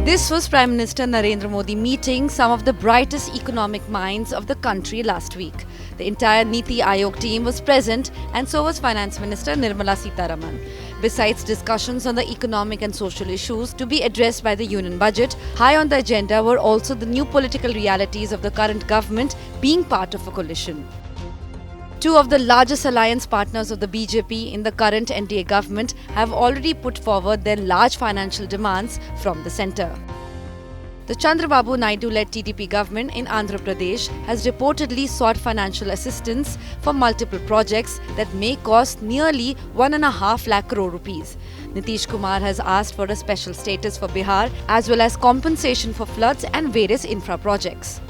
This was Prime Minister Narendra Modi meeting some of the brightest economic minds of the country last week. The entire Niti Aayog team was present, and so was Finance Minister Nirmala Sitharaman. Besides discussions on the economic and social issues to be addressed by the Union Budget, high on the agenda were also the new political realities of the current government being part of a coalition. Two of the largest alliance partners of the BJP in the current NDA government have already put forward their large financial demands from the centre. The Chandrababu Naidu-led TDP government in Andhra Pradesh has reportedly sought financial assistance for multiple projects that may cost nearly 1.5 lakh crore rupees. Nitish Kumar has asked for a special status for Bihar as well as compensation for floods and various infra projects.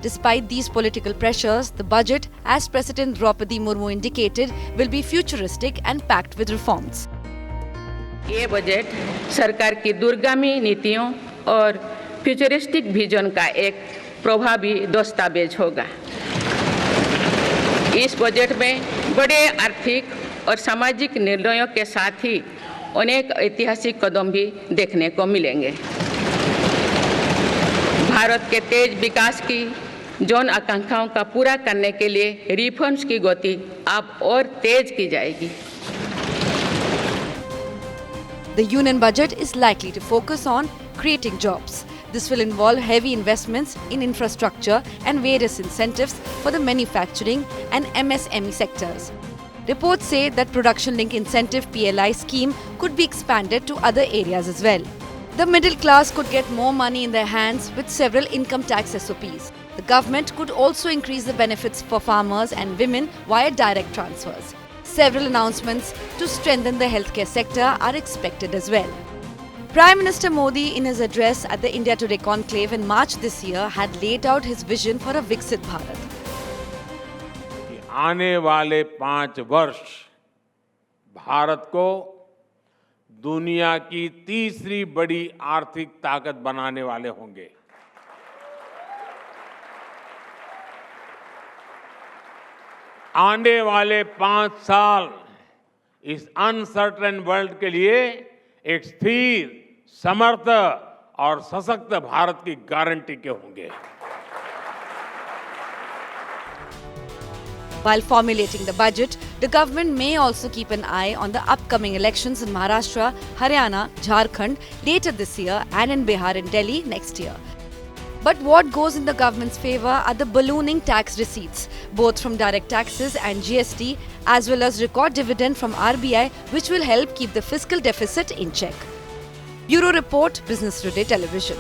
Despite these political pressures, the budget, as President Draupadi Murmu indicated, will be futuristic and packed with reforms. ये budget सरकार की दूरगामी नीतियों और futuristic vision का एक प्रभावी दस्तावेज होगा। इस बजट में बड़े आर्थिक और सामाजिक निर्णयों के साथ ही अनेक ऐतिहासिक कदम भी देखने को मिलेंगे। भारत के तेज विकास की जन आकांक्षाओं का पूरा करने के लिए रिफॉर्म्स की गति अब और तेज की जाएगी। The Union Budget is likely to focus on creating jobs. This will involve heavy investments in infrastructure and various incentives for the manufacturing and MSME sectors. Reports say that Production Link Incentive PLI scheme could be expanded to other areas as well. The middle class could get more money in their hands with several income tax SOPs. The government could also increase the benefits for farmers and women via direct transfers. Several announcements to strengthen the healthcare sector are expected as well. Prime Minister Modi, in his address at the India Today conclave in March this year, had laid out his vision for a Viksit Bharat. आने वाले 5 वर्ष भारत को दुनिया की तीसरी बड़ी आर्थिक ताकत बनाने वाले होंगे। आने वाले 5 साल इस अनसर्टेन वर्ल्ड के लिए एक स्थिर, समर्थ और सशक्त भारत की गारंटी के होंगे। While formulating the budget, the government may also keep an eye on the upcoming elections in Maharashtra, Haryana, Jharkhand later this year and in Bihar and Delhi next year. But what goes in the government's favour are the ballooning tax receipts, both from direct taxes and GST, as well as record dividend from RBI, which will help keep the fiscal deficit in check. Bureau Report, Business Today Television.